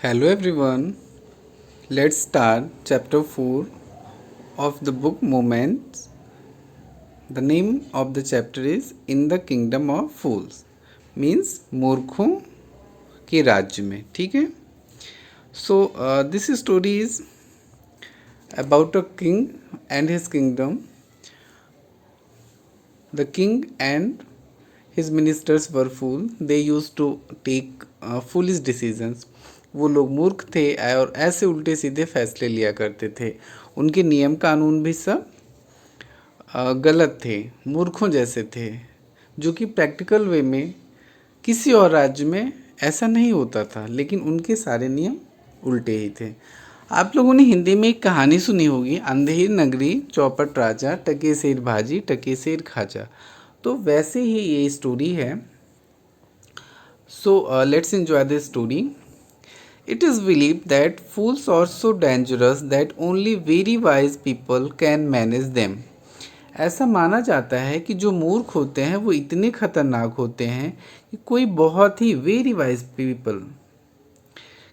Hello everyone. Let's start chapter 4 of the book Moments. The name of the chapter is In the Kingdom of Fools. Means मूर्खों के राज्य में. ठीक है. So this story is about a king and his kingdom. The king and his ministers were fool. They used to take foolish decisions. वो लोग मूर्ख थे और ऐसे उल्टे सीधे फैसले लिया करते थे. उनके नियम कानून भी सब गलत थे, मूर्खों जैसे थे, जो कि प्रैक्टिकल वे में किसी और राज्य में ऐसा नहीं होता था, लेकिन उनके सारे नियम उल्टे ही थे. आप लोगों ने हिंदी में एक कहानी सुनी होगी, अंधेर नगरी चौपट राजा, टके शेर भाजी टके शेर खाजा. तो वैसे ही ये स्टोरी है. So let's enjoy this story. It is believed that fools are so dangerous that only very wise people can manage them. ऐसा माना जाता है कि जो मूर्ख होते हैं वो इतने खतरनाक होते हैं कि कोई बहुत ही वेरी वाइज पीपल,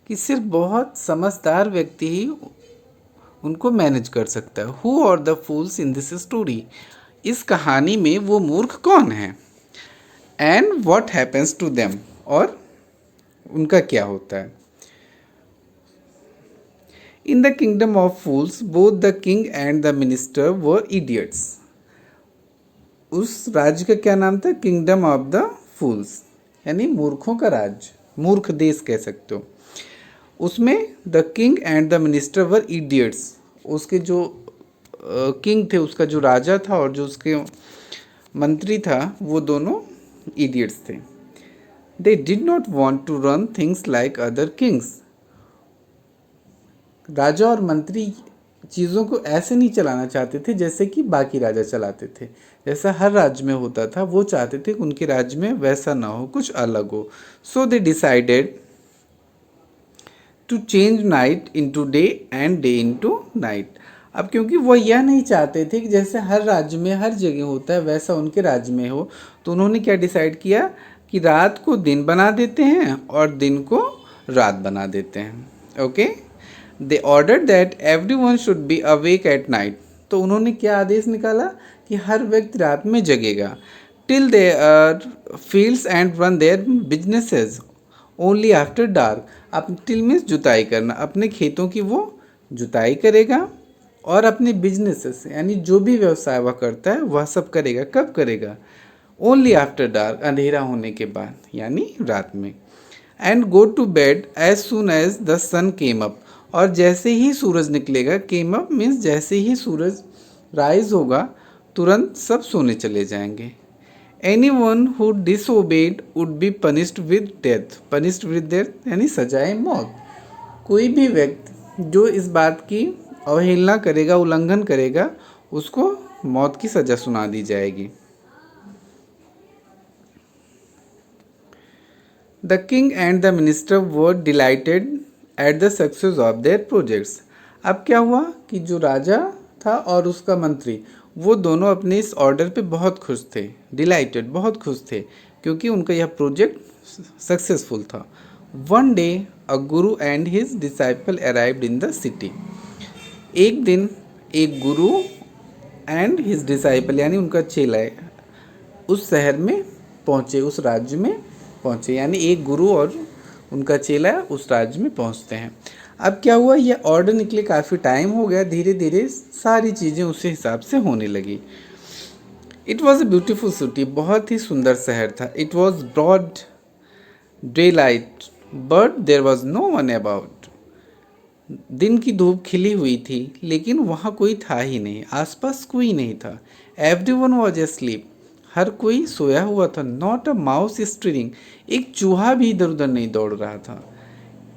कि सिर्फ बहुत समझदार व्यक्ति ही उनको मैनेज कर सकता है. Who are the fools in this story? इस कहानी में वो मूर्ख कौन है? And what happens to them? और उनका क्या होता है? In the kingdom of fools, both the king and the minister were idiots. उस राज्य का क्या नाम था? किंगडम ऑफ द फूल्स, यानी मूर्खों का राज्य, मूर्ख देश कह सकते हो. उसमें the king and the minister were idiots. उसके जो किंग थे, उसका जो राजा था और जो उसके मंत्री था, वो दोनों इडियट्स थे. They did not want to run things like other kings. राजा और मंत्री चीज़ों को ऐसे नहीं चलाना चाहते थे जैसे कि बाकी राजा चलाते थे. जैसा हर राज्य में होता था, वो चाहते थे कि उनके राज्य में वैसा ना हो, कुछ अलग हो. So they decided to change night into day and day into night. अब क्योंकि वो यह नहीं चाहते थे कि जैसे हर राज्य में हर जगह होता है वैसा उनके राज्य में हो, तो उन्होंने क्या डिसाइड किया कि रात को दिन बना देते हैं और दिन को रात बना देते हैं. Okay. They ordered that everyone should be awake at night. तो उन्होंने क्या आदेश निकाला कि हर व्यक्ति रात में जगेगा. Till their fields and run their businesses only after dark. अब till मीन्स जुताई करना, अपने खेतों की वो जुताई करेगा और अपने बिजनेसेस यानी जो भी व्यवसाय वह करता है वह सब करेगा. कब करेगा? Only after dark, अंधेरा होने के बाद, यानी रात में. And go to bed as soon as the sun came up. और जैसे ही सूरज निकलेगा, केम अप मीन्स जैसे ही सूरज राइज होगा, तुरंत सब सोने चले जाएंगे. Anyone who disobeyed would be punished with death. Punished with death यानी सजाए मौत. कोई भी व्यक्ति जो इस बात की अवहेलना करेगा, उल्लंघन करेगा, उसको मौत की सजा सुना दी जाएगी. The king and the minister were dilated at the success of their projects. अब क्या हुआ कि जो राजा था और उसका मंत्री, वो दोनों अपने इस ऑर्डर पे बहुत खुश थे. डिलाइटेड, बहुत खुश थे, क्योंकि उनका यह प्रोजेक्ट सक्सेसफुल था. One day a Guru and his disciple arrived in the city. एक दिन एक गुरु एंड हिज डिसाइपल यानी उनका चेला उस शहर में पहुँचे, उस राज्य में पहुँचे. यानी एक गुरु और उनका चेला उस राज्य में पहुंचते हैं. अब क्या हुआ, यह ऑर्डर निकले काफ़ी टाइम हो गया, धीरे धीरे सारी चीज़ें उसी हिसाब से होने लगी. It was a beautiful city. बहुत ही सुंदर शहर था. It was broad daylight but there was no one about. दिन की धूप खिली हुई थी, लेकिन वहाँ कोई था ही नहीं, आसपास कोई नहीं था. Everyone was asleep. हर कोई सोया हुआ था. Not a mouse stirring. एक चूहा भी इधर उधर नहीं दौड़ रहा था.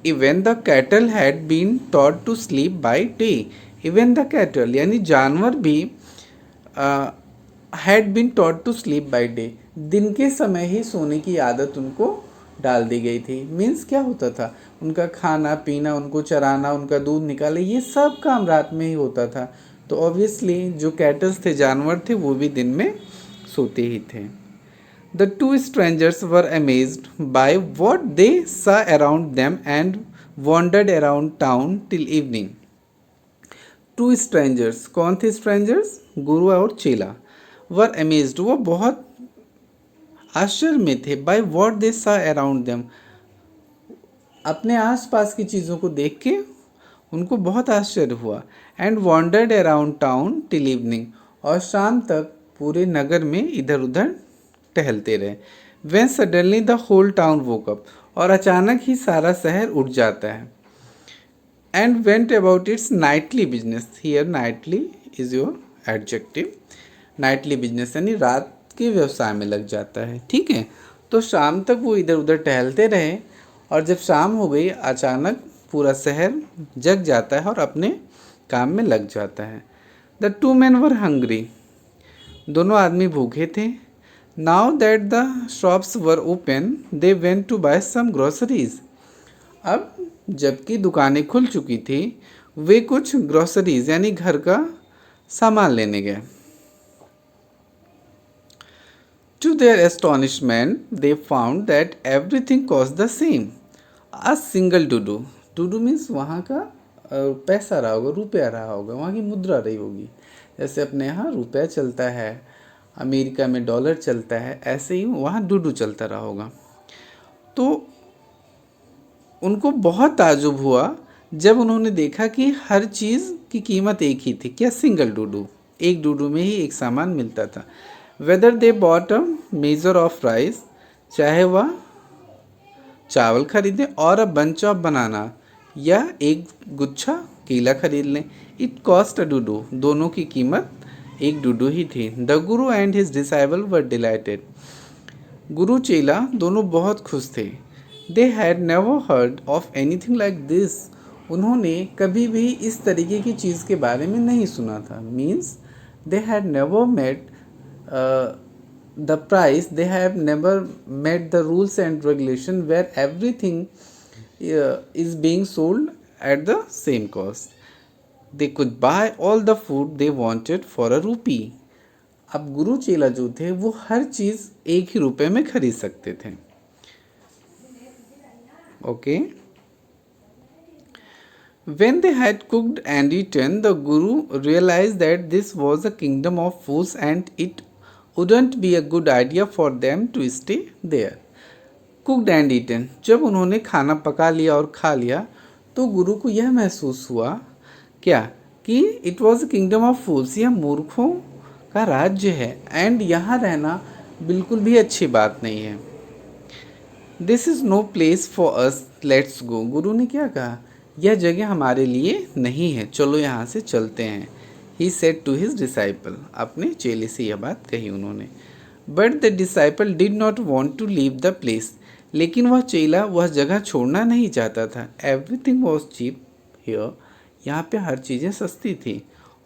Even the cattle had been taught to sleep by day. Even the cattle यानी जानवर भी had been taught to sleep by day. दिन के समय ही सोने की आदत उनको डाल दी गई थी. मीन्स क्या होता था, उनका खाना पीना, उनको चराना, उनका दूध निकाले, ये सब काम रात में ही होता था. तो ऑब्वियसली जो कैटल्स थे, जानवर थे, वो भी दिन में सोते ही थे. The two strangers were amazed by what they saw around them and wandered around town till evening. Two strangers, कौन थे स्ट्रेंजर्स? गुरु और चेला. वर अमेज्ड, वो बहुत आश्चर्य में थे. बाय वॉट दे सा अराउंड देम, अपने आसपास की चीज़ों को देख के उनको बहुत आश्चर्य हुआ. And wandered around town till evening, और शाम तक पूरे नगर में इधर उधर टहलते रहे. When suddenly the whole town woke up, और अचानक ही सारा शहर उठ जाता है. And went about its nightly business. Here nightly is your adjective. Nightly business यानी रात के व्यवसाय में लग जाता है. ठीक है, तो शाम तक वो इधर उधर टहलते रहे, और जब शाम हो गई अचानक पूरा शहर जग जाता है और अपने काम में लग जाता है. The two man were hungry, दोनों आदमी भूखे थे. Now that the shops were open they went to buy some groceries. अब जबकि दुकानें खुल चुकी थी, वे कुछ ग्रोसरीज यानी घर का सामान लेने गए. To their astonishment, they found that everything cost the same. A single dudu. Dudu means वहाँ का पैसा रहा होगा, रुपया रहा होगा, वहाँ की मुद्रा रही होगी. जैसे अपने यहाँ रुपया चलता है, अमेरिका में डॉलर चलता है, ऐसे ही वहाँ डुडू चलता रहा होगा. तो उनको बहुत ताजुब हुआ जब उन्होंने देखा कि हर चीज़ की कीमत एक ही थी. क्या? सिंगल डुडू, एक डुडू में ही एक सामान मिलता था. Whether they bought a measure of rice, चाहे वह चावल खरीदें, और अ बंच ऑफ बनाना, या एक गुच्छा केला खरीद लें. इट कॉस्ट अ डुडू, दोनों की कीमत एक डुडू ही थी. The Guru and his disciple were dilated. गुरु चेला दोनों बहुत खुश थे. दे had never heard of anything like this. उन्होंने कभी भी इस तरीके की चीज़ के बारे में नहीं सुना था. Means they had never met the price, they have never met the rules and regulation where everything is being sold at the same cost. They could buy all the food they wanted for a rupee. अब गुरु चेला जो थे वो हर चीज़ एक ही रुपए में खरीद सकते थे. Okay. When they had cooked and eaten, the Guru realized that this was a kingdom of fools and it wouldn't be a good idea for them to stay there. Cooked and eaten, जब उन्होंने खाना पका लिया और खा लिया तो गुरु को यह महसूस हुआ क्या कि it was a kingdom of fools, यह मूर्खों का राज्य है एंड यहाँ रहना बिल्कुल भी अच्छी बात नहीं है. This is no place for us, let's go. गुरु ने क्या कहा? यह जगह हमारे लिए नहीं है, चलो यहाँ से चलते हैं. He said to his disciple, अपने चेले से यह बात कही उन्होंने. But the disciple did not want to leave the place. लेकिन वह चेला वह जगह छोड़ना नहीं चाहता था. Everything was cheap here. यहाँ पे हर चीज़ें सस्ती थी.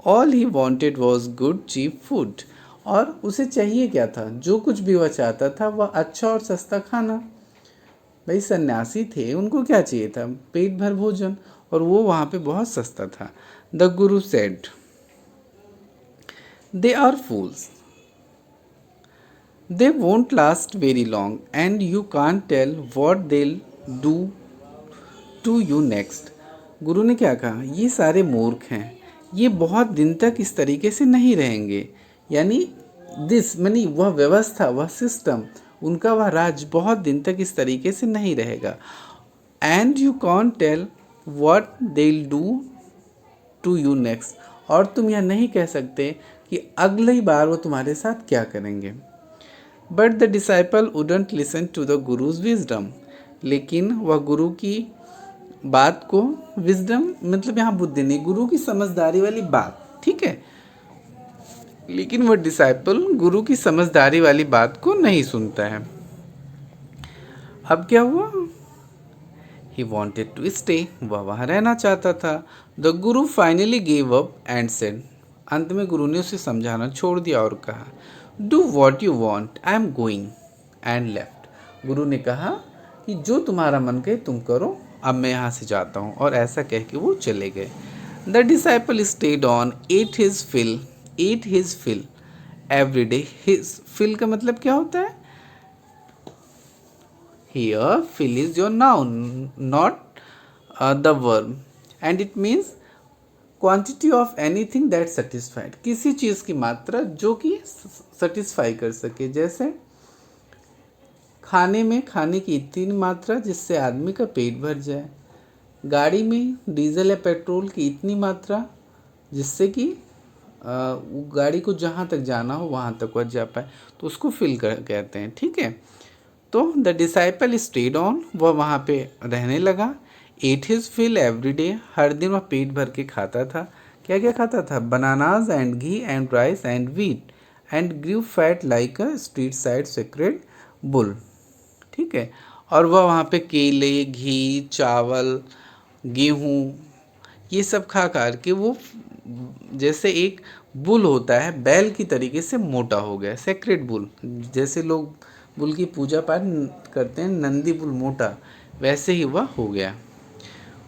All he wanted was good cheap food. और उसे चाहिए क्या था? जो कुछ भी वह चाहता था वह अच्छा और सस्ता खाना. भाई सन्यासी थे, उनको क्या चाहिए था? पेट भर भोजन, और वो वहाँ पे बहुत सस्ता था. The Guru said, they are fools. They won't last very long and you can't tell what they'll do to you next. गुरु ने क्या कहा? ये सारे मूर्ख हैं, ये बहुत दिन तक इस तरीके से नहीं रहेंगे. यानी दिस मनी, वह व्यवस्था, वह सिस्टम, उनका वह राज बहुत दिन तक इस तरीके से नहीं रहेगा. And you can't tell what they'll do to you next. और तुम यह नहीं कह सकते कि अगली बार वो तुम्हारे साथ क्या करेंगे. But the disciple wouldn't listen to the guru's wisdom. लेकिन वह गुरु की बात को, विजडम मतलब यहाँ बुद्धि नहीं, गुरु की समझदारी वाली बात, ठीक है, लेकिन वह डिसाइपल गुरु की समझदारी वाली बात को नहीं सुनता है. अब क्या हुआ? He wanted to stay. वह वहाँ रहना चाहता था. The Guru finally gave up and said. अंत में गुरु ने उसे समझाना छोड़ दिया और कहा, Do what you want. I am going. And left. गुरु ने कहा कि जो तुम्हारा मन कहे तुम करो, अब मैं यहाँ से जाता हूँ. और ऐसा कह के वो चले गए. The disciple stayed on, ate his fill every day. His fill का मतलब क्या होता है? Here, fill is your noun, not the verb, and it means quantity of anything that satisfied, किसी चीज़ की मात्रा जो कि सेटिस्फाई कर सके। जैसे खाने में खाने की इतनी मात्रा जिससे आदमी का पेट भर जाए, गाड़ी में डीजल या पेट्रोल की इतनी मात्रा जिससे कि वो गाड़ी को जहाँ तक जाना हो वहाँ तक वह जा पाए, तो उसको फिल कहते हैं। ठीक है, तो द डिसाइपल स्टेड ऑन, वह वहाँ पे रहने लगा। Ate his fill every day, हर दिन वह पेट भर के खाता था। क्या क्या खाता था? Bananas and ghee and rice and wheat and Guru fat like a street side sacred bull. ठीक है, और वह वहाँ पे केले, घी, चावल, गेहूँ, ये सब खा खा के वो जैसे एक बुल होता है बैल की तरीके से मोटा हो गया, सेक्रेड बुल। जैसे लोग बुल की पूजा पाठ करते हैं, नंदी बुल मोटा, वैसे ही वह हो गया।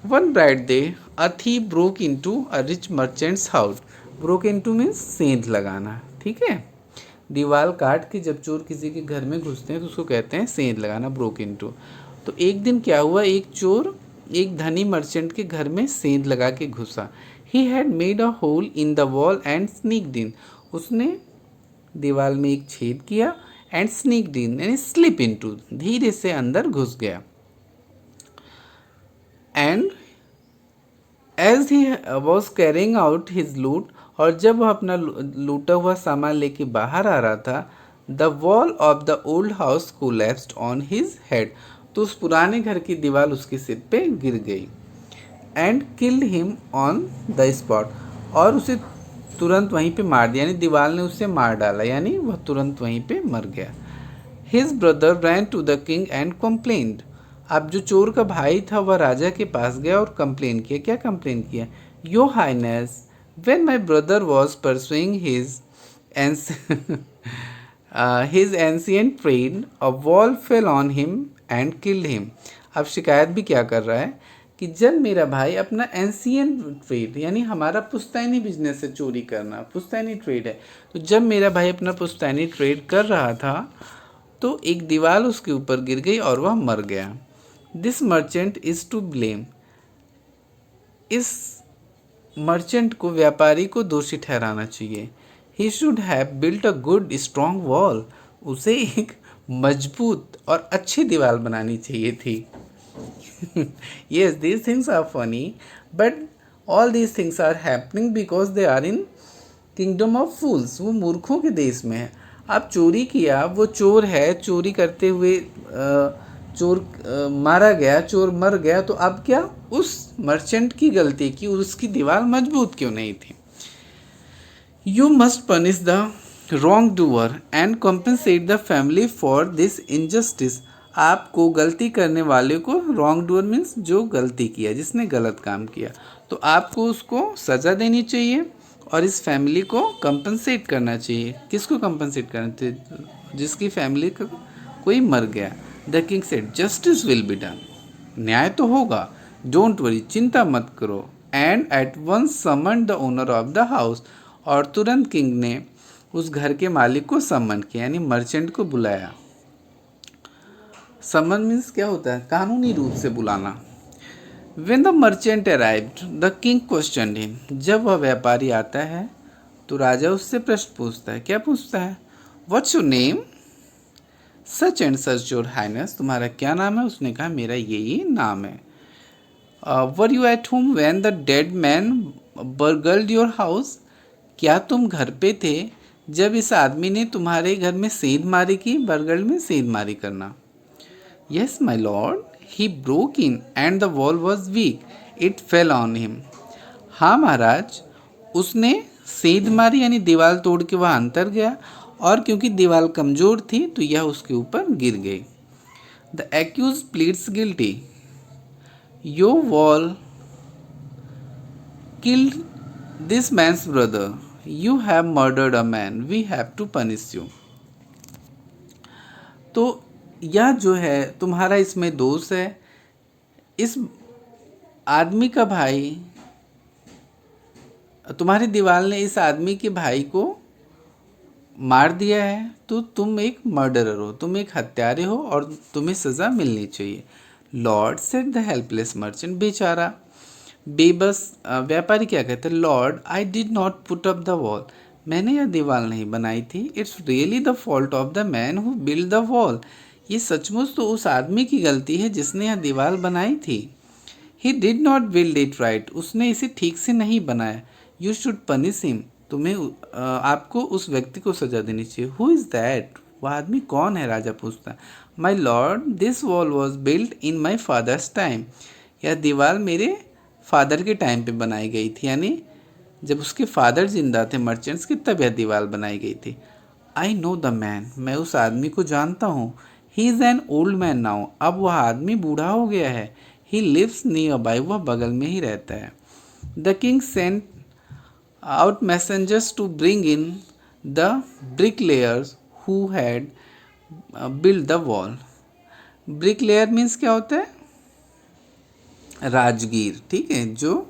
One bright day a thief broke into a rich merchants house. Broke into means सेंध लगाना। ठीक है, दीवार काट के जब चोर किसी के घर में घुसते हैं तो उसको कहते हैं सेंध लगाना, ब्रोक इनटू। तो एक दिन क्या हुआ, एक चोर एक धनी मर्चेंट के घर में सेंध लगा के घुसा। He had made a hole in the wall and sneaked in, उसने दीवार में एक छेद किया, एंड स्नीक्ड इन यानी स्लिप इनटू, धीरे से अंदर घुस गया। And as he was carrying out his loot, और जब वह अपना लूटा हुआ सामान लेके बाहर आ रहा था, the wall of the old house collapsed on his head, तो उस पुराने घर की दीवार उसके सिर पे गिर गई। And killed him on the spot, और उसे तुरंत वहीं पे मार दिया, यानी दीवार ने उसे मार डाला, यानी वह तुरंत वहीं पे मर गया। His brother ran to the king and complained, अब जो चोर का भाई था वह राजा के पास गया और कंप्लेन किया। क्या कंप्लेन किया? Your highness, when my brother was pursuing his ancient trade, a wall fell on him and killed him. अब शिकायत भी क्या कर रहा है कि जब मेरा भाई अपना एंशिएंट ट्रेड, यानी हमारा पुश्तैनी बिजनेस है, चोरी करना पुश्तैनी ट्रेड है, तो जब मेरा भाई अपना पुश्तैनी ट्रेड कर रहा था तो एक दीवार उसके ऊपर गिर गई और वह मर गया। This merchant is to blame, इस मर्चेंट को, व्यापारी को दोषी ठहराना चाहिए। He should have built a good strong wall, उसे एक मजबूत और अच्छी दीवार बनानी चाहिए थी। Yes, these things are funny, but all these things are happening because they are in kingdom of fools, वो मूर्खों के देश में है। आप चोरी किया, वो चोर है, चोरी करते हुए चोर मारा गया, चोर मर गया, तो अब क्या उस मर्चेंट की गलती की, उसकी दीवार मजबूत क्यों नहीं थी? You must punish the wrong doer and compensate the family for this injustice, आपको गलती करने वाले को, रॉन्ग डूअर मीन्स जो गलती किया, जिसने गलत काम किया, तो आपको उसको सज़ा देनी चाहिए और इस फैमिली को कंपनसेट करना चाहिए। किसको कंपनसेट करना चाहिए? जिसकी फैमिली का कोई मर गया। The king said justice will be done, न्याय तो होगा, डोंट वरी, चिंता मत करो। And at once summon the owner of the house, और तुरंत किंग ने उस घर के मालिक को समन किया, यानी मर्चेंट को बुलाया। समन मीन्स क्या होता है? कानूनी रूप से बुलाना। When the merchant arrived, the king questioned him, जब वह व्यापारी आता है तो राजा उससे प्रश्न पूछता है। क्या पूछता है? What's your name? Such and such your highness, तुम्हारा क्या नाम है? उसने कहा मेरा यही नाम है। Were you at home when the dead man burgled your house? क्या तुम घर पे थे जब इस आदमी ने तुम्हारे घर में सेंध मारी की? बरगल में सेंध मारी करना। Yes, my lord, he broke in and the wall was weak, it fell on him. हाँ महाराज, उसने सेंध मारी यानी दीवार तोड़ के वह अंतर गया, और क्योंकि दीवार कमज़ोर थी तो यह उसके ऊपर गिर गई। The accused pleads guilty, your wall killed this man's brother, you have murdered a man, we have to punish you. तो यह जो है तुम्हारा इसमें दोष है। इस आदमी का भाई, तुम्हारी दीवार ने इस आदमी के भाई को मार दिया है तो तुम एक मर्डरर हो, तुम एक हत्यारे हो और तुम्हें सज़ा मिलनी चाहिए। Lord said the helpless merchant, बेचारा बेबस व्यापारी क्या कहते हैं, Lord I did not put up the wall, मैंने यह दीवार नहीं बनाई थी। It's really the fault of the man who build the wall, ये सचमुच तो उस आदमी की गलती है जिसने यह दीवार बनाई थी। ही did not build it right, उसने इसे ठीक से नहीं बनाया। यू शुड पनिश हिम, तुम्हें आपको उस व्यक्ति को सजा देनी चाहिए। हु इज़ दैट, वह आदमी कौन है, राजा पूछता। My lord this wall was build in my father's time, यह दीवार मेरे फादर के टाइम पे बनाई गई थी, यानी जब उसके फादर जिंदा थे मर्चेंट्स के, तब यह दीवार बनाई गई थी। आई नो द मैन, मैं उस आदमी को जानता हूँ। He is an old man now, अब वह आदमी बूढ़ा हो गया है। ही लिव्स नियर बाय, वह बगल में ही रहता है। The king sent out messengers to bring in the bricklayers who had build the wall. Bricklayer means क्या होता है, राजगीर, ठीक है, जो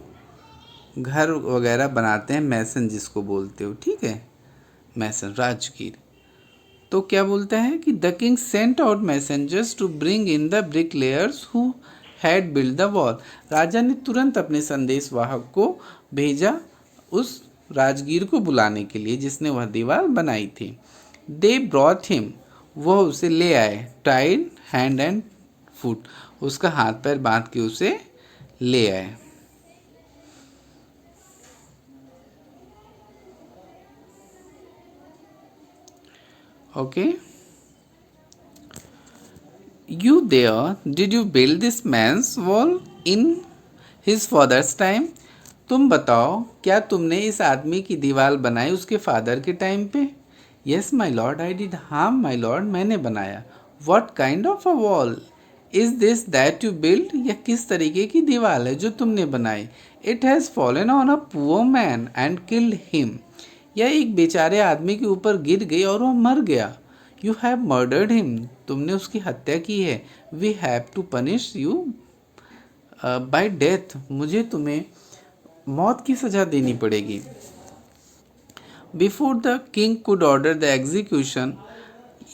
घर वगैरह बनाते हैं, मैसन जिसको बोलते हो, ठीक है, मैसन, राजगीर। तो क्या बोलता है कि the king sent out messengers to bring in the bricklayers who had build the wall, राजा ने तुरंत अपने संदेशवाहक को भेजा उस राजगीर को बुलाने के लिए जिसने वह दीवार बनाई थी। दे ब्रॉट हिम, वह उसे ले आए। टाइड हैंड एंड फुट, उसका हाथ पैर बांध के उसे ले आए। Okay, you there, did you build this man's wall in his father's time, तुम बताओ क्या तुमने इस आदमी की दीवार बनाई उसके फादर के टाइम पे। Yes my lord I did, हाँ माई लॉर्ड मैंने बनाया। What kind of a wall is this that you build, यह किस तरीके की दीवार है जो तुमने बनाई। It has fallen on a poor man and killed him, यह एक बेचारे आदमी के ऊपर गिर गई और वह मर गया। यू हैव मर्डर्ड हिम, तुमने उसकी हत्या की है। We have to punish you by death, मुझे तुम्हें मौत की सज़ा देनी पड़ेगी। Before the king could order the execution,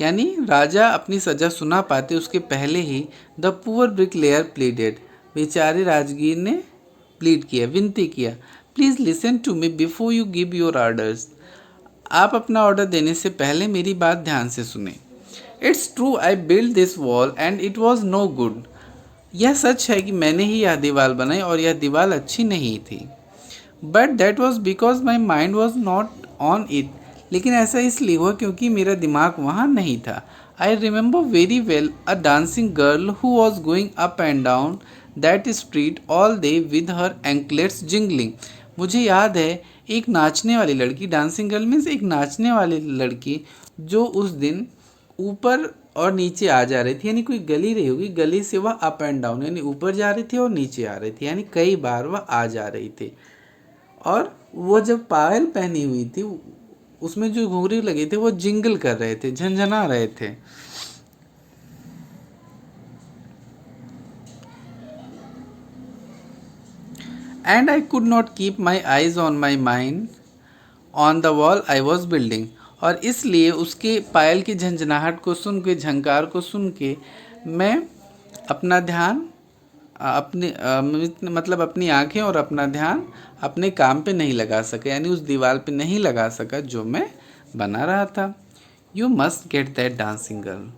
यानी राजा अपनी सज़ा सुना पाते उसके पहले ही द पुअर ब्रिकलेयर प्लीडेड, बेचारे राजगीर ने प्लीड किया, विनती किया। Please listen to me before you give your orders, आप अपना ऑर्डर देने से पहले मेरी बात ध्यान से सुने। It's true I build this wall and it was no good, यह सच है कि मैंने ही यह दीवार बनाई और यह दीवार अच्छी नहीं थी। But that was because my mind was not on it, लेकिन ऐसा इसलिए हुआ क्योंकि मेरा दिमाग वहाँ नहीं था। I remember very well a dancing girl who was going up and down that street all day with her anklets jingling, मुझे याद है एक नाचने वाली लड़की, डांसिंग गर्ल मीन्स एक नाचने वाली लड़की, जो उस दिन ऊपर और नीचे आ जा रही थी, यानी कोई गली रही होगी, गली से वह अप एंड डाउन यानी ऊपर जा रही थी और नीचे आ रही थी, यानी कई बार वह आ जा रही थी। और वो जब पायल पहनी हुई थी उसमें जो घुंघरू लगे थे वो जिंगल कर रहे थे, झंझना रहे थे। And I could not keep my eyes on my mind on the wall I was building, और इसलिए उसके पायल की झंझनाहट को सुन के, झंकार को सुन के मैं अपना ध्यान अपने मतलब अपनी आंखें और अपना ध्यान अपने काम पे नहीं लगा सका, यानी उस दीवार पे नहीं लगा सका जो मैं बना रहा था। You must get that dancing girl,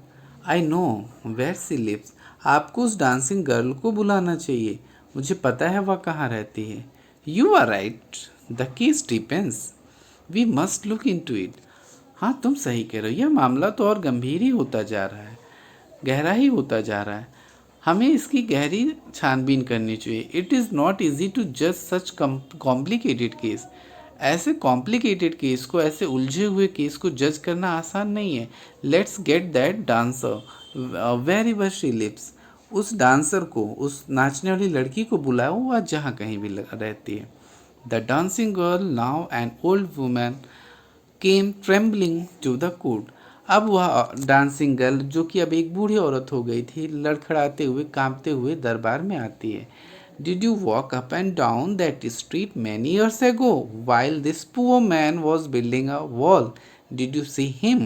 I know where she lives, आपको उस डांसिंग गर्ल को बुलाना चाहिए, मुझे पता है वह कहाँ रहती है। You are right, the case depends, we must look into it, हाँ तुम सही कह रहे हो, यह मामला तो और गंभीर ही होता जा रहा है, गहरा ही होता जा रहा है, हमें इसकी गहरी छानबीन करनी चाहिए। It is not easy to जज सच कॉम्प्लिकेटेड केस, ऐसे कॉम्प्लिकेटेड केस को, ऐसे उलझे हुए केस को जज करना आसान नहीं है। Let's get that dancer wherever she lives, उस डांसर को, उस नाचने वाली लड़की को बुलाओ वह जहाँ कहीं भी रहती है। The dancing girl now an old woman came trembling to the court, अब वह डांसिंग गर्ल जो कि अब एक बूढ़ी औरत हो गई थी, लड़खड़ाते हुए, कांपते हुए दरबार में आती है। Did you walk up and down that street many years ago while this poor man was building a wall, did you see him?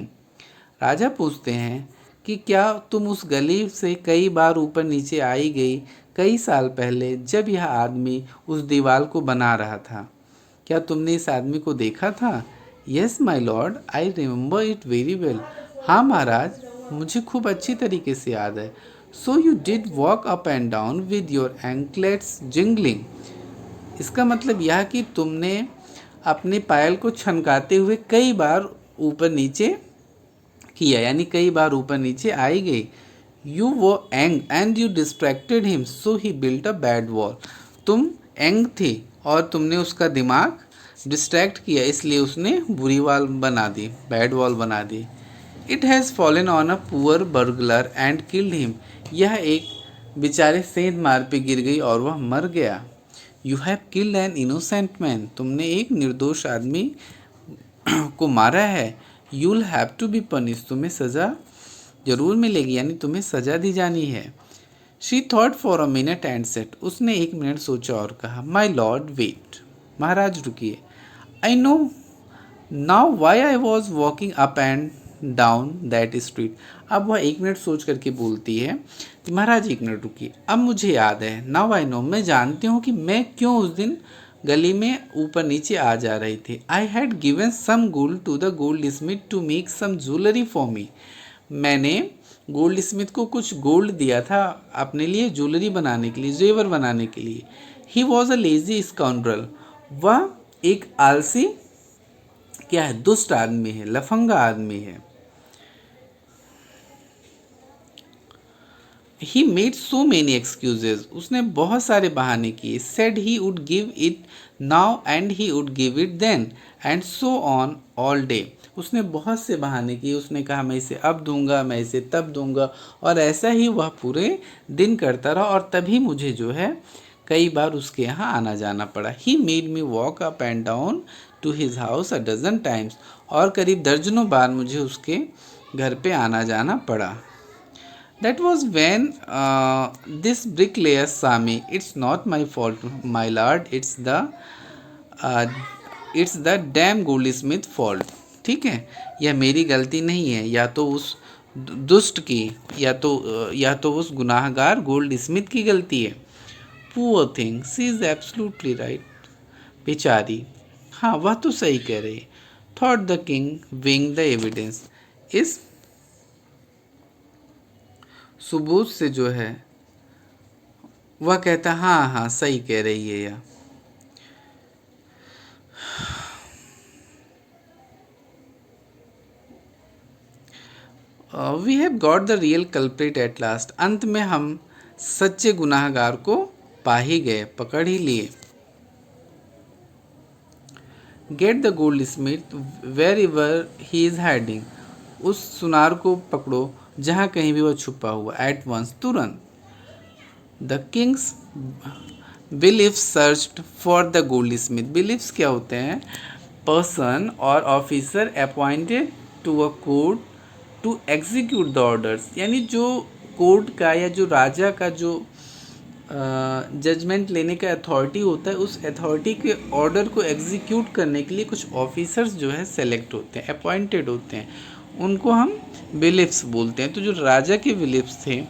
राजा पूछते हैं कि क्या तुम उस गली से कई बार ऊपर नीचे आई गई कई साल पहले जब यह आदमी उस दीवार को बना रहा था? क्या तुमने इस आदमी को देखा था? Yes my lord, I remember it very well. हाँ महाराज, मुझे खूब अच्छी तरीके से याद है। So you did walk up and down with your anklets jingling. इसका मतलब यह कि तुमने अपने पायल को छनकाते हुए कई बार ऊपर नीचे किया, यानी कई बार ऊपर नीचे आई गई। You were young and you distracted him so he built a bad wall. तुम एंग थी और तुमने उसका दिमाग डिस्ट्रैक्ट किया, इसलिए उसने बुरी वॉल बना दी, बैड वॉल बना दी। It has fallen on a poor burglar and killed him. यह एक बेचारे सेंध मार पे गिर गई और वह मर गया। You have killed an innocent man. तुमने एक निर्दोष आदमी को मारा है। You'll have to be punish. तुम्हें सज़ा जरूर मिलेगी, यानी तुम्हें सज़ा दी जानी है। She thought for a minute and set. उसने 1 मिनट सोचा और कहा, माई लॉर्ड वेट। महाराज रुकिए। I know now why I was walking up and down that street. अब वह 1 मिनट सोच करके बोलती है कि महाराज 1 मिनट रुकिए, अब मुझे याद है। नाउ आई नो, मैं जानती हूँ कि मैं क्यों उस दिन गली में ऊपर नीचे आ जा रही थी। I had given some gold to the goldsmith to make some jewellery for me. मैंने गोल्ड स्मिथ को कुछ गोल्ड दिया था अपने लिए ज्वेलरी बनाने के लिए, जेवर बनाने के लिए। He was a lazy scoundrel. वह एक आलसी क्या है, दुष्ट आदमी है, लफंगा आदमी है। He made so many excuses. उसने बहुत सारे बहाने किए। Said he would give it now and he would give it then and so on all day. उसने बहुत से बहाने किए। उसने कहा मैं इसे अब दूंगा, मैं इसे तब दूंगा, और ऐसा ही वह पूरे दिन करता रहा, और तभी मुझे जो है कई बार उसके यहाँ आना जाना पड़ा। He made me walk up and down to his house a dozen times. और करीब दर्जनों बार मुझे उसके घर पे आना जाना पड़ा। That was when this bricklayer saw me. It's not my fault, my lord. Uh, it's the damn goldsmith fault. ठीक है, यह मेरी गलती नहीं है, या तो उस दुष्ट की, या तो उस गुनाहगार गोल्ड स्मिथ की गलती है। Poor thing, she is absolutely right. बेचारी, हाँ वह तो सही कह रही है। Thought the king wing the evidence. इस सबूत से जो है वह कहता हाँ हाँ सही कह रही है यह। We have got the real culprit at last. अंत में हम सच्चे गुनाहगार को पा ही गए, पकड़ ही लिए। Get the goldsmith wherever he is hiding. उस सुनार को पकड़ो जहाँ कहीं भी वह छुपा हुआ, एट वंस, तुरंत। The king's bailiff searched for the goldsmith. Bailiffs क्या होते हैं? Person or officer appointed to a court to execute the orders. यानी जो कोर्ट का या जो राजा का जो जजमेंट लेने का अथॉरिटी होता है, उस अथॉरिटी के ऑर्डर को एग्जीक्यूट करने के लिए कुछ ऑफिसर्स जो है सेलेक्ट होते हैं, अपॉइंटेड होते हैं, उनको हम बिलीफ्स बोलते हैं। तो जो राजा के बिलीफ्स थे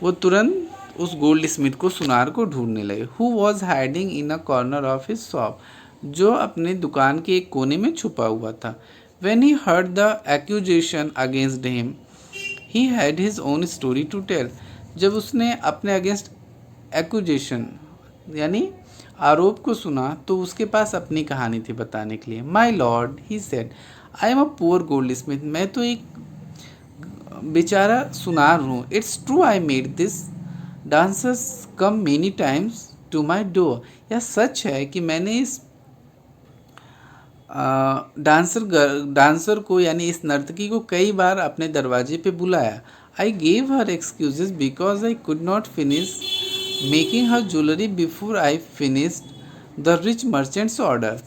वो तुरंत उस गोल्ड स्मिथ को, सुनार को ढूंढने लगे। Who was hiding in a corner of his shop. जो अपने दुकान के एक कोने में छुपा हुआ था। When he heard the accusation against him, he had his own story to tell. जब उसने अपने अगेंस्ट एक्यूजेशन यानी आरोप को सुना तो उसके पास अपनी कहानी थी बताने के लिए। My lord, he said, I am a poor goldsmith. मैं तो एक बेचारा सुनार हूँ। It's true I made this dancer's come many times to my door. यह सच है कि मैंने इस डांसर को यानी इस नर्तकी को कई बार अपने दरवाजे पे बुलाया। I gave her excuses because I could not finish making her jewellery before I finished the rich merchants order.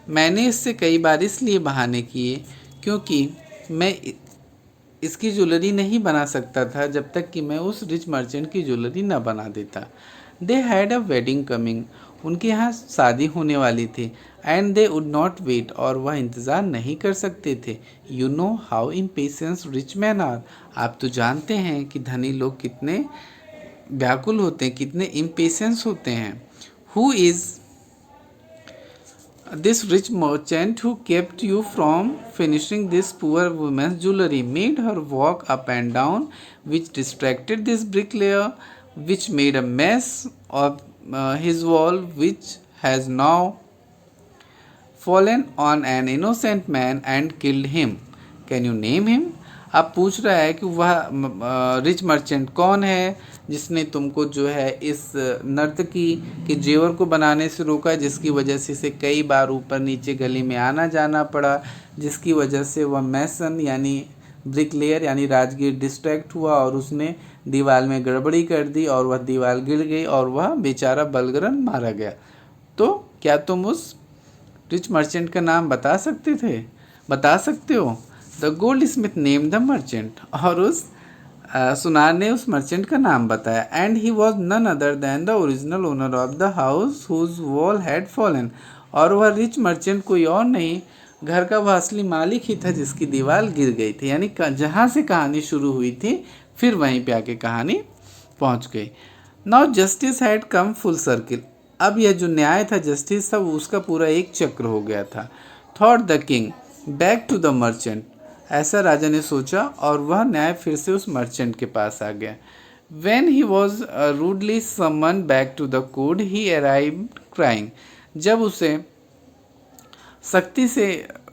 मैंने इससे कई बार इसलिए बहाने किए क्योंकि मैं इसकी ज्वेलरी नहीं बना सकता था जब तक कि मैं उस रिच मर्चेंट की ज्वेलरी न बना देता। They had a wedding coming. उनके यहाँ शादी होने वाली थी। And they would not wait, और वह इंतज़ार नहीं कर सकते थे। You know how impatience rich man are, आप तो जानते हैं कि धनी लोग कितने व्याकुल होते हैं, कितने इम्पेशेंस होते हैं। Who is this rich merchant who kept you from finishing this poor woman's jewelry, made her walk up and down, which distracted this bricklayer, which made a mess of his wall, which has now fallen on an innocent man and killed him. Can you name him? अब पूछ रहा है कि वह rich merchant कौन है जिसने तुमको जो है इस नर्तकी के जेवर को बनाने से रोका, जिसकी वजह से इसे कई बार ऊपर नीचे गली में आना जाना पड़ा, जिसकी वजह से वह मैसन यानी ब्रिकलेयर यानी राजगीर डिस्ट्रैक्ट हुआ और उसने दीवार में गड़बड़ी कर दी और वह दीवार गिर गई और वह बेचारा बलगरन मारा गया। तो क्या तुम उस रिच मर्चेंट का नाम बता सकते हो? The goldsmith name the merchant, और उस सुनार ने उस मर्चेंट का नाम बताया। And he was none other than the original owner of the house whose wall had fallen, और वह रिच मर्चेंट कोई और नहीं, घर का वह असली मालिक ही था जिसकी दीवार गिर गई थी। यानी जहाँ से कहानी शुरू हुई थी फिर वहीं पे आके कहानी पहुँच गई। Now justice had come full circle, अब यह जो न्याय था, जस्टिस था, वो उसका पूरा एक चक्र हो गया था। Thought the king back to the merchant, ऐसा राजा ने सोचा और वह न्याय फिर से उस मर्चेंट के पास आ गया। When he was rudely summoned back to the court, he arrived crying. जब उसे सख्ती से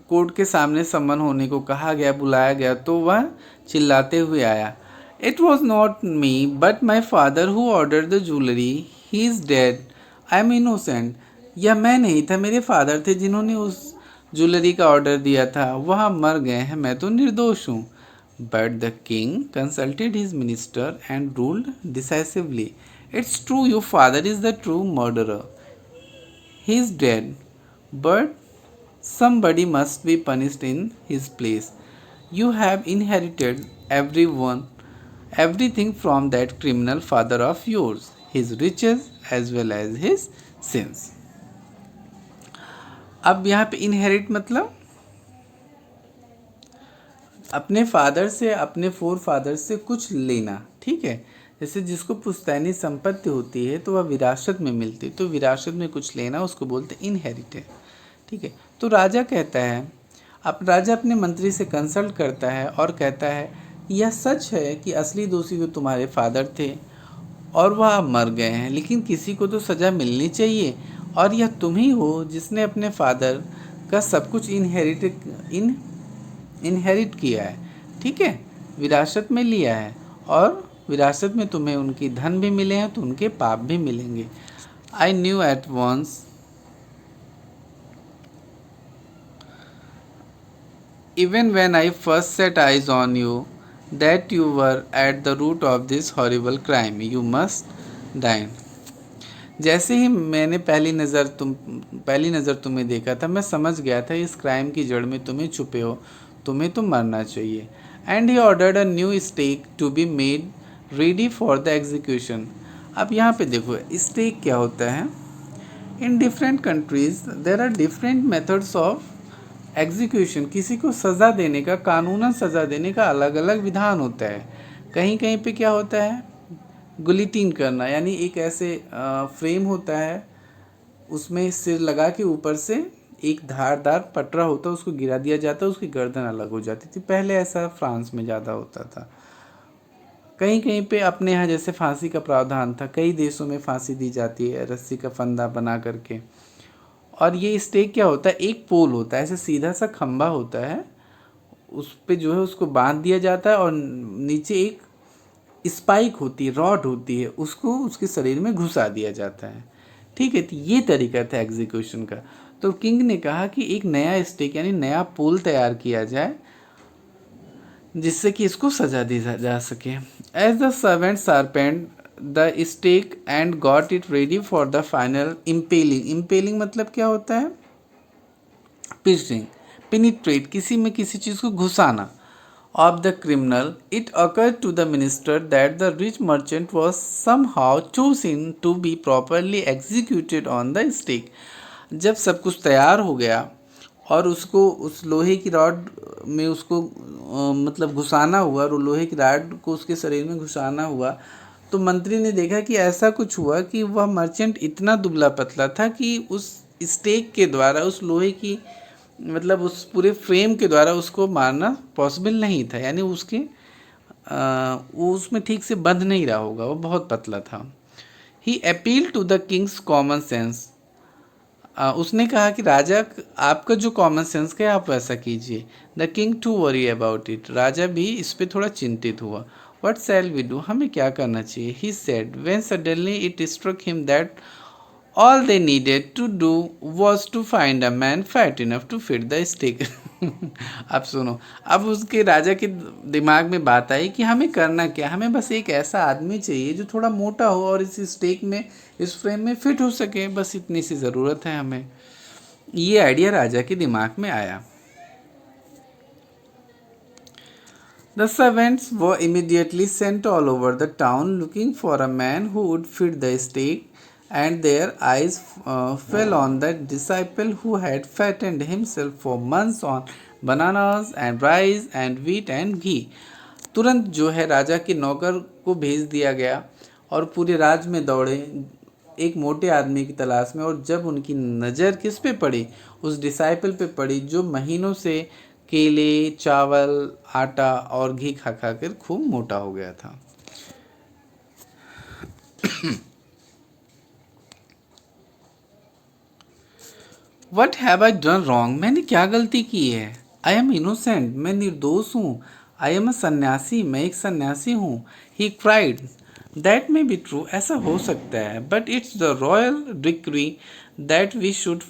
कोर्ट के सामने सम्मन होने को कहा गया, बुलाया गया, तो वह चिल्लाते हुए आया। It was not me, but my father who ordered the jewelry. He is dead. I am innocent. यह मैं नहीं था, मेरे फादर थे जिन्होंने उस ज्वेलरी का ऑर्डर दिया था, वह मर गए हैं, मैं तो निर्दोष हूँ। But the king consulted his minister and ruled decisively. It's true, your father is the true murderer. He is dead, but somebody must be punished in his place. You have inherited everything from that criminal father of yours, his riches as well as his sins. अब यहाँ पे inherit मतलब अपने father से, अपने four father से कुछ लेना, ठीक है। जैसे जिसको पुश्तैनी संपत्ति होती है तो वह विरासत में मिलती है, तो विरासत में कुछ लेना उसको बोलते हैं इनहेरिटेड, ठीक है। तो राजा कहता है, अब राजा अपने मंत्री से कंसल्ट करता है और कहता है यह सच है कि असली दोषी तो तुम्हारे फादर थे और वह मर गए हैं, लेकिन किसी को तो सज़ा मिलनी चाहिए, और यह तुम ही हो जिसने अपने फादर का सब कुछ इनहेरिट किया है, ठीक है, विरासत में लिया है, और विरासत में तुम्हें उनकी धन भी मिले हैं तो उनके पाप भी मिलेंगे। I knew at once even when I first set eyes on you that you were at the root of this horrible crime. You must die. जैसे ही मैंने पहली नज़र तुम्हें देखा था, मैं समझ गया था इस क्राइम की जड़ में तुम्हें छुपे हो, तुम्हें तो मरना चाहिए। And he ordered a new stake to be made ready for the execution. अब यहाँ पे देखो स्टेक क्या होता है। In different countries there are different methods of execution. किसी को सज़ा देने का, कानूनन सज़ा देने का अलग अलग विधान होता है। कहीं कहीं पे क्या होता है, गुलिटीन करना, यानी एक ऐसे फ्रेम होता है, उसमें सिर लगा के ऊपर से एक धारदार पटरा होता है, उसको गिरा दिया जाता है, उसकी गर्दन अलग हो जाती थी। पहले ऐसा फ्रांस में ज़्यादा होता था। कहीं कहीं पे अपने यहाँ जैसे फांसी का प्रावधान था, कई देशों में फांसी दी जाती है रस्सी का फंदा बना करके। और ये स्टेक क्या होता है, एक पोल होता है, ऐसे सीधा सा खंबा होता है, उस पे जो है उसको बांध दिया जाता है और नीचे एक स्पाइक होती है, रॉड होती है, उसको उसके शरीर में घुसा दिया जाता है, ठीक है। तो ये तरीका था एग्जीक्यूशन का। तो किंग ने कहा कि एक नया स्टेक यानी नया पोल तैयार किया जाए जिससे कि इसको सजा दी जा सके। As the servant sharpened the stake and got it ready for the final impaling. Impaling मतलब क्या होता है, पिर्सिंग, पिनिट्रेट, किसी में किसी चीज़ को घुसाना। of the criminal, it occurred to the minister that the rich merchant was somehow chosen to be properly executed on the stake. जब सब कुछ तैयार हो गया और उसको उस लोहे की रॉड में उसको मतलब घुसाना हुआ और लोहे की रॉड को उसके शरीर में घुसाना हुआ, तो मंत्री ने देखा कि ऐसा कुछ हुआ कि वह मर्चेंट इतना दुबला पतला था कि उस स्टेक के द्वारा उस लोहे की मतलब उस पूरे फ्रेम के द्वारा उसको मारना पॉसिबल नहीं था, यानी उसके वो उसमें ठीक से बंध नहीं रहा होगा, वो बहुत पतला था। He appeal to the king's common sense, उसने कहा कि राजा आपका जो कॉमन सेंस का है आप वैसा कीजिए। The king to worry about it, राजा भी इस पर थोड़ा चिंतित हुआ। वट शैल वी डू, हमें क्या करना चाहिए। He said when suddenly it struck him that all they needed to do was to find a man fat enough to fit the stick. अब सुनो, अब उसके राजा के दिमाग में बात आई कि हमें करना क्या, हमें बस एक ऐसा आदमी चाहिए जो थोड़ा मोटा हो और इस स्टेक में इस फ्रेम में फिट हो सके, बस इतनी सी ज़रूरत है हमें। ये आइडिया राजा के दिमाग में आया। The servants were immediately sent all over the town looking for a man who would fit the stake, and their eyes fell on the disciple who had fattened himself for months on bananas and rice and wheat and ghee. तुरंत जो है राजा के नौकर को भेज दिया गया और पूरे राज्य में दौड़े एक मोटे आदमी की तलाश में, और जब उनकी नज़र किस पे पड़ी, उस डिसाइपल पे पड़ी जो महीनों से केले, चावल, आटा और घी खा खा कर खूब मोटा हो गया था। What have I done wrong, मैंने क्या गलती की है। आई एम इनोसेंट, मैं निर्दोष हूँ। आई एम अ सन्यासी, मैं एक सन्यासी हूँ। He cried that may be true, ऐसा हो सकता है, but it's the royal decree that we should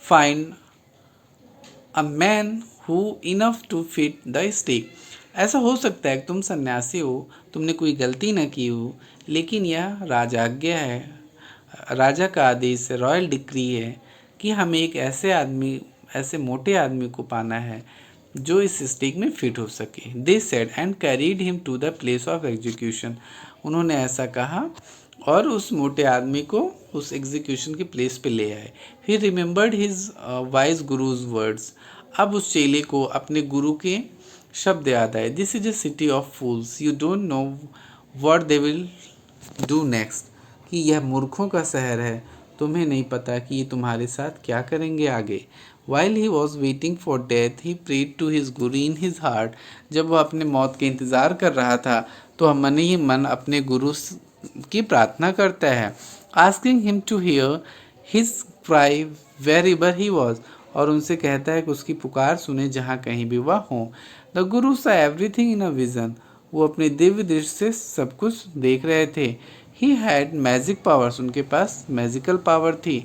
find a man who enough to fit the stake. ऐसा हो सकता है कि तुम सन्यासी हो, तुमने कोई गलती न की हो, लेकिन यह राजाज्ञा है, राजा का आदेश है, रॉयल डिक्री है कि हमें एक ऐसे आदमी, ऐसे मोटे आदमी को पाना है जो इस स्टेक में फिट हो सके। They said and carried him to the place of execution, उन्होंने ऐसा कहा और उस मोटे आदमी को उस एग्जीक्यूशन की प्लेस पे ले आए। He remembered his wise guru's words, अब उस चेले को अपने गुरु के शब्द याद आए। This is a city of fools, you don't know what they will do next, कि यह मूर्खों का शहर है, तुम्हें नहीं पता कि ये तुम्हारे साथ क्या करेंगे आगे। While he was waiting for death, he prayed to his guru in his heart. जब वह अपने मौत के इंतज़ार कर रहा था तो हम मन ही मन अपने गुरु की प्रार्थना करता है। Asking him to hear his cry wherever he was, और उनसे कहता है कि उसकी पुकार सुने जहाँ कहीं भी वह हो। The guru saw everything in a vision. वो अपने दिव्य दृष्टि से सब कुछ देख रहे थे। He had magic powers, उनके पास मैजिकल पावर थी।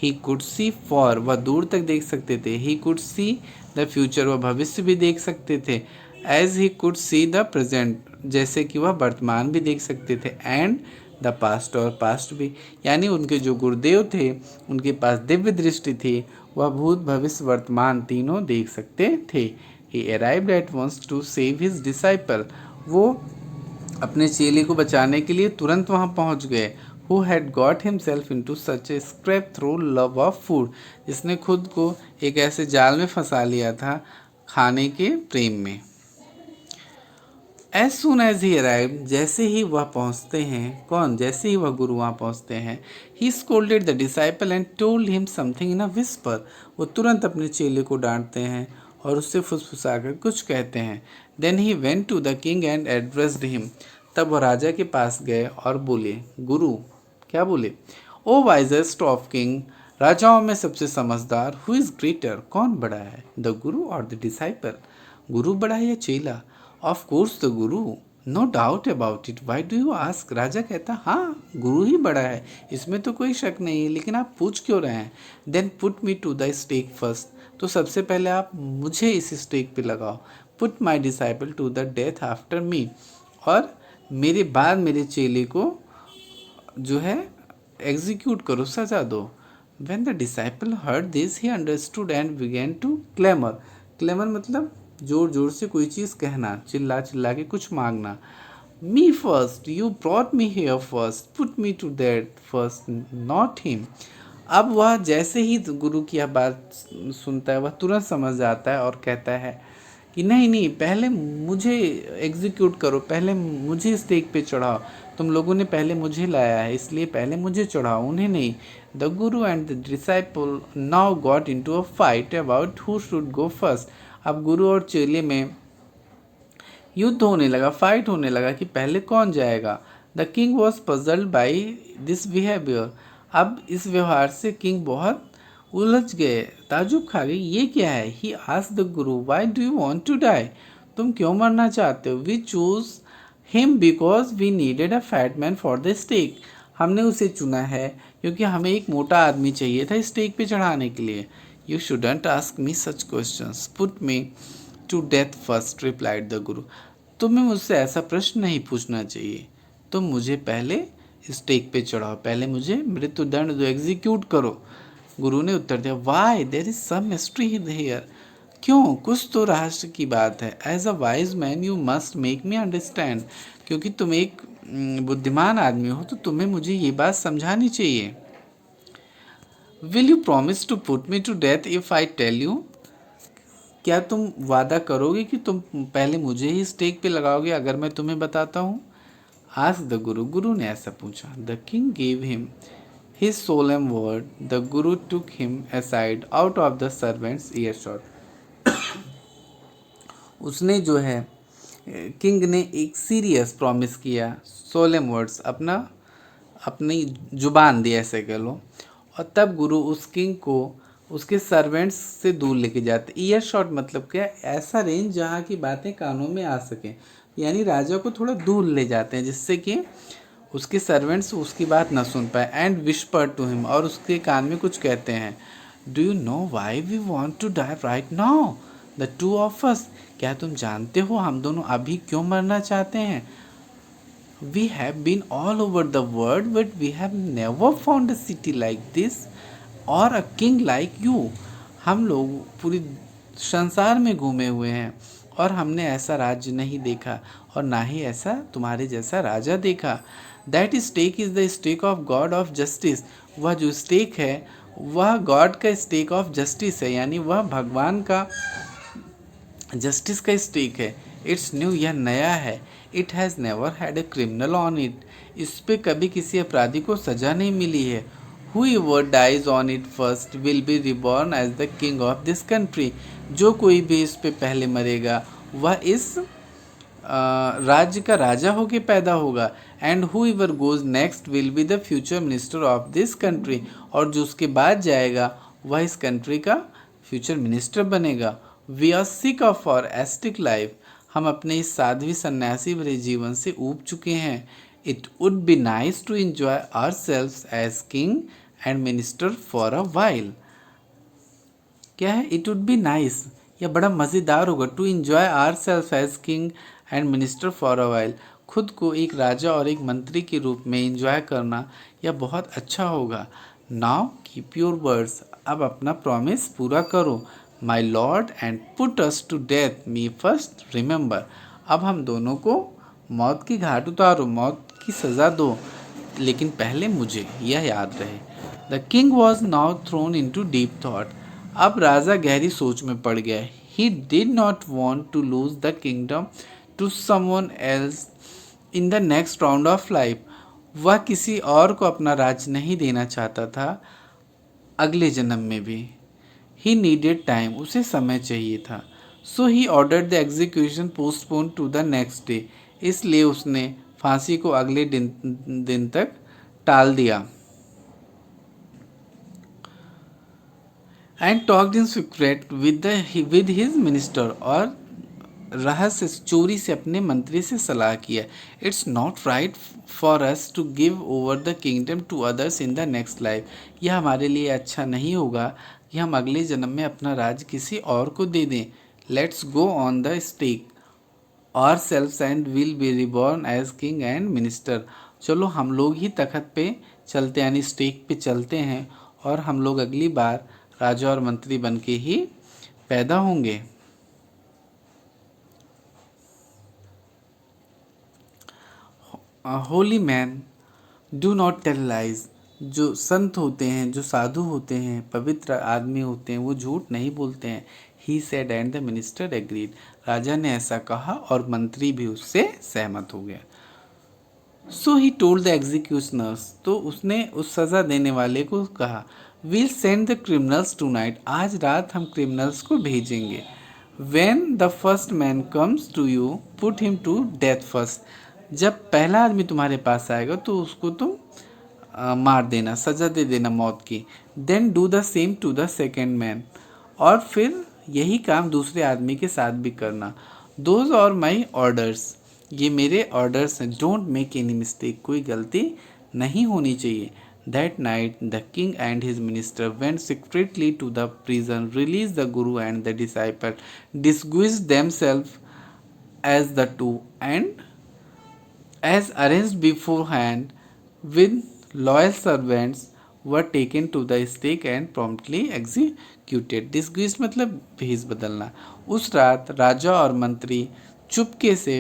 He could see for, वह दूर तक देख सकते थे। He could see the future, वह भविष्य भी देख सकते थे। As he could see the present, जैसे कि वह वर्तमान भी देख सकते थे। And the past, और पास्ट भी, यानी उनके जो गुरुदेव थे उनके पास दिव्य दृष्टि थी, वह भूत भविष्य वर्तमान तीनों देख सकते थे। He arrived at once to save his disciple, वो अपने चेले को बचाने के लिए तुरंत वहाँ पहुँच गए। Who had got himself into such a scrape through love of food, जिसने खुद को एक ऐसे जाल में फंसा लिया था खाने के प्रेम में। As soon as he arrived, जैसे ही वह पहुँचते हैं, कौन, जैसे ही वह गुरु वहाँ पहुँचते हैं, he scolded the disciple and told him something in a whisper, वो तुरंत अपने चेले को डांटते हैं और उससे फुसफुसाकर कुछ कहते हैं। Then he went to the king and addressed him, तब वह राजा के पास गए और बोले, गुरु, क्या बोले, ओ वाइजेस्ट ऑफ किंग, राजाओं में सबसे समझदार, हु इज़ ग्रेटर, कौन बड़ा है, द गुरु और द डिसाइपल, गुरु बड़ा है या चेला। Of course the guru, no doubt about it, why do you ask, राजा कहता हाँ गुरु ही बड़ा है, इसमें तो कोई शक नहीं है, लेकिन आप पूछ क्यों रहे हैं। Then put me to the stake first, तो सबसे पहले आप मुझे इस स्टेक पे लगाओ। Put my disciple to the death after me, और मेरे बाद मेरे चेले को जो है एग्जीक्यूट करो, सजा दो। When the disciple heard this, he understood and began to clamor. Claimer मतलब जोर जोर से कोई चीज़ कहना, चिल्ला चिल्ला के कुछ मांगना। Me first, you brought me here first, put me to that first, not him. अब वह जैसे ही गुरु की यह बात सुनता है, वह तुरंत समझ जाता है और कहता है कि नहीं नहीं, पहले मुझे एग्जीक्यूट करो, पहले मुझे स्टेक पे चढ़ाओ, तुम लोगों ने पहले मुझे लाया है, इसलिए पहले मुझे चढ़ाओ, उन्हें नहीं। The Guru and the disciple now got into a fight about who should go first. अब गुरु और चेले में युद्ध होने लगा, फाइट होने लगा कि पहले कौन जाएगा। The king was puzzled by this behaviour. अब इस व्यवहार से किंग बहुत उलझ गए, ताजुब खा गए, ये क्या है। He asked the guru, why do you want to die, तुम क्यों मरना चाहते हो। We choose him because we needed a fat man for the stake. हमने उसे चुना है क्योंकि हमें एक मोटा आदमी चाहिए था स्टेक पे चढ़ाने के लिए। You shouldn't ask me such questions, put me to death first, replied the guru. तुम्हें मुझसे ऐसा प्रश्न नहीं पूछना चाहिए, तुम मुझे पहले स्टेक पे चढ़ाओ, पहले मुझे मृत्युदंड दो, एग्जीक्यूट करो। गुरु ने उत्तर दिया, why there is some mystery here, क्यों, कुछ तो रहस्य की बात है। As a wise man you must make me understand, क्योंकि तुम एक बुद्धिमान आदमी हो तो तुम्हें मुझे ये बात समझानी चाहिए। Will you promise to put me to death if I tell you, क्या तुम वादा करोगे कि तुम पहले मुझे ही स्टेक पे लगाओगे अगर मैं तुम्हें बताता हूँ। आस्क द गुरु, गुरु ने ऐसा पूछा। The king gave him his solemn word, the guru took him aside out of the servants earshot. उसने जो है किंग ने एक सीरियस प्रॉमिस किया, सोlemn वर्ड्स, अपनी जुबान दी ऐसे कह लो। और तब गुरु उस किंग को उसके सर्वेंट्स से दूर लेके जाते। ईयर शॉट मतलब क्या, ऐसा रेंज जहाँ की बातें कानों में आ सकें, यानी राजा को थोड़ा दूर ले जाते हैं जिससे कि उसके सर्वेंट्स उसकी बात ना सुन पाए। एंड विस्पर टू हिम, और उसके कान में कुछ कहते हैं। Do you know why we want to die right now the two of us, क्या तुम जानते हो हम दोनों अभी क्यों मरना चाहते हैं। We have been all over the world, but we have never found a city like this or a king like you. हम लोग पूरी संसार में घूमे हुए हैं और हमने ऐसा राज्य नहीं देखा और ना ही ऐसा तुम्हारे जैसा राजा देखा। That stake is the stake of God of justice. वह जो स्टेक है वह गॉड का स्टेक ऑफ जस्टिस है, यानी वह भगवान का जस्टिस का स्टेक है। इट्स न्यू, यह नया है। It has never had a criminal on it, इस पे कभी किसी अपराधी को सजा नहीं मिली है। Whoever dies on it first will be reborn as the king of this country. जो कोई भी इस पे पहले मरेगा वह इस राज्य का राजा होके पैदा होगा। And whoever goes next will be the future minister of this country. और जो उसके बाद जाएगा वह इस कंट्री का फ्यूचर मिनिस्टर बनेगा। We are sick of our ascetic life, हम अपने इस साध्वी सन्यासी भरे जीवन से ऊब चुके हैं। It would be nice to enjoy ourselves as king and minister for a while. क्या है, इट वुड बी नाइस, यह बड़ा मज़ेदार होगा। To enjoy ourself as king and minister for a while, खुद को एक राजा और एक मंत्री के रूप में एंजॉय करना यह बहुत अच्छा होगा। नाउ कीप योर वर्ड्स, अब अपना प्रॉमिस पूरा करो। My lord and put us to death me first remember, अब हम दोनों को मौत की घाट उतारो, मौत की सज़ा दो, लेकिन पहले मुझे यह याद रहे। The king was now thrown into deep thought, अब राजा गहरी सोच में पड़ गया। He did not want to lose the kingdom to someone else in the next round of life, वह किसी और को अपना राज्य नहीं देना चाहता था अगले जन्म में भी। ही नीडेड टाइम, उसे समय चाहिए था। So he ordered the execution postpone to the next day, इसलिए उसने फांसी को अगले दिन तक टाल दिया। And talked in secret with his minister, और रहस्य चोरी से अपने मंत्री से सलाह किया। It's not right for us to give over the kingdom to others in the next life, यह हमारे लिए अच्छा नहीं होगा कि हम अगले जन्म में अपना राज किसी और को दे दें। Let's go on the stake ourselves and will be reborn as king and minister, चलो हम लोग ही तखत पे चलते, यानी स्टेक पे चलते हैं और हम लोग अगली बार राजा और मंत्री बन के ही पैदा होंगे। Holy man do not tell lies. जो संत होते हैं, जो साधु होते हैं, पवित्र आदमी होते हैं, वो झूठ नहीं बोलते हैं। He said and the minister agreed. राजा ने ऐसा कहा और मंत्री भी उससे सहमत हो गया। So he told the executioners. तो उसने उस सज़ा देने वाले को कहा, we'll send the criminals tonight. आज रात हम क्रिमिनल्स को भेजेंगे। When the first man comes to you put him to death first. जब पहला आदमी तुम्हारे पास आएगा तो उसको तुम मार देना, सजा दे देना मौत की। Then do the same to the second man. और फिर यही काम दूसरे आदमी के साथ भी करना। Those are my orders. ये मेरे ऑर्डर्स हैं। Don't make any mistake. कोई गलती नहीं होनी चाहिए। That night the king and his minister went secretly to the prison, release the Guru and the disciple, disguised themselves as the two, and as arranged beforehand with loyal servants were taken to the stake and promptly executed. Disguised मतलब भेष बदलना। उस रात राजा और मंत्री चुपके से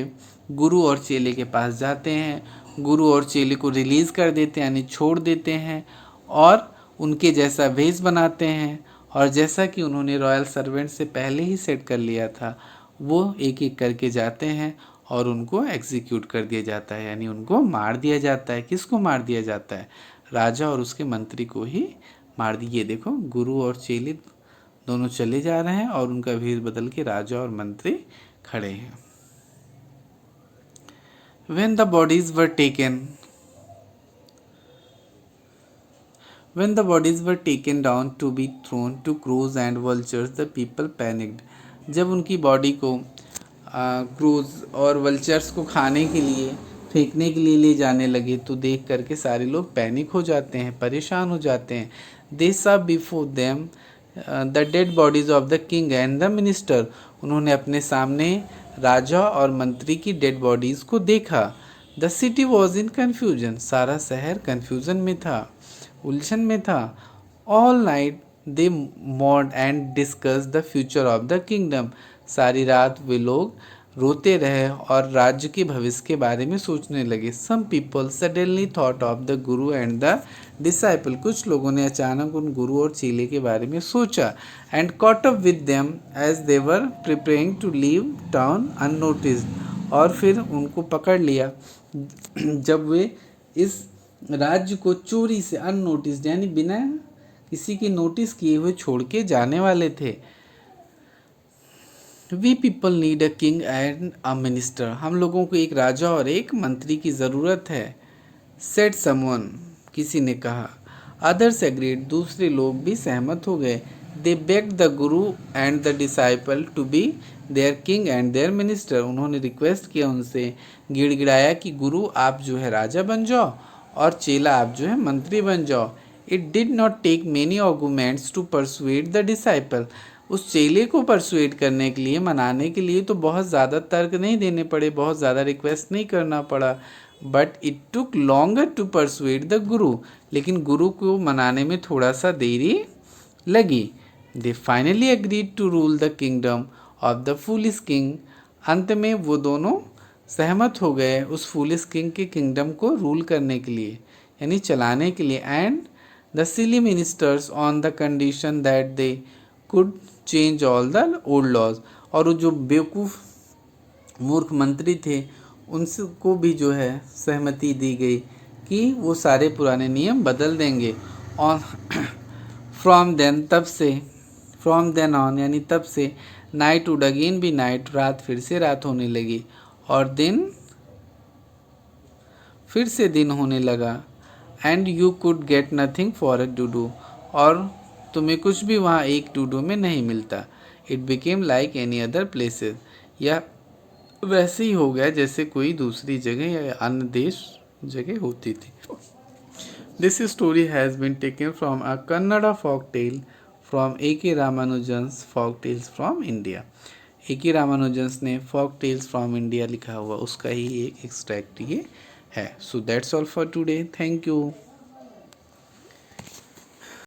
गुरु और चेले के पास जाते हैं। गुरु और चेले को रिलीज़ कर देते हैं, यानी छोड़ देते हैं, और उनके जैसा भेष बनाते हैं। और जैसा कि उन्होंने रॉयल सर्वेंट से पहले ही सेट कर लिया था, वो एक एक करके जाते हैं और उनको एग्जीक्यूट कर दिया जाता है, यानी उनको मार दिया जाता है। किसको मार दिया जाता है? राजा और उसके मंत्री को ही मार दिए। देखो, गुरु और चेले दोनों चले जा रहे हैं और उनका भेष बदल के राजा और मंत्री खड़े हैं। When the bodies were taken down to be thrown to crows and vultures, the people panicked. जब उनकी बॉडी को क्रूज और वल्चर्स को खाने के लिए, फेंकने के लिए ले जाने लगे तो देख करके सारे लोग पैनिक हो जाते हैं, परेशान हो जाते हैं। They saw before them the dead bodies of the king and the minister. उन्होंने अपने सामने राजा और मंत्री की डेड बॉडीज़ को देखा। The city was in confusion. सारा शहर कन्फ्यूजन में था, उलझन में था। All night they mourned and discuss the future of the kingdom. सारी रात वे लोग रोते रहे और राज्य के भविष्य के बारे में सोचने लगे। Some people suddenly thought of the Guru and the disciple. कुछ लोगों ने अचानक उन गुरु और चेले के बारे में सोचा। And caught up with them as they were preparing to leave town unnoticed. और फिर उनको पकड़ लिया जब वे इस राज्य को चोरी से, अननोटिस्ड यानी बिना किसी की नोटिस किए हुए छोड़ के जाने वाले थे। We people need a king and a minister. हम लोगों को एक राजा और एक मंत्री की ज़रूरत है। सेड समवन, किसी ने कहा। अदर्स एग्रीड, दूसरे लोग भी सहमत हो गए। They begged the Guru and the disciple to be their king and their minister. उन्होंने रिक्वेस्ट किया, उनसे गिड़गिड़ाया कि गुरु आप जो है राजा बन जाओ और चेला आप जो है मंत्री बन जाओ। It did not take many arguments to persuade the disciple. उस चेले को परसुएड करने के लिए, मनाने के लिए तो बहुत ज़्यादा तर्क नहीं देने पड़े, बहुत ज़्यादा रिक्वेस्ट नहीं करना पड़ा। But it took longer to persuade the guru. लेकिन गुरु को मनाने में थोड़ा सा देरी लगी। They finally agreed to rule the kingdom of the foolish king. अंत में वो दोनों सहमत हो गए उस फूलिश किंग के किंगडम को रूल करने के लिए, यानी चलाने के लिए। And the silly ministers on the condition that they could change all the old laws. और जो बेवकूफ़ मूर्ख मंत्री थे उनको भी जो है सहमति दी गई कि वो सारे पुराने नियम बदल देंगे। और फ्रॉम देन ऑन यानी तब से night would again be night, रात फिर से रात होने लगी और दिन फिर से दिन होने लगा। And you could get nothing for a डूडू, और तुम्हें कुछ भी वहाँ एक डूडू में नहीं मिलता। It became like any other places, या वैसे ही हो गया जैसे कोई दूसरी जगह या अन्य देश जगह होती थी। This story has been taken from a Kannada folk tale from A.K. Ramanujan's folk tales from India. A.K. Ramanujan's ने folk tales फ्रॉम इंडिया लिखा हुआ उसका ही एक एक्सट्रैक्ट ये है। So that's all for today. Thank you.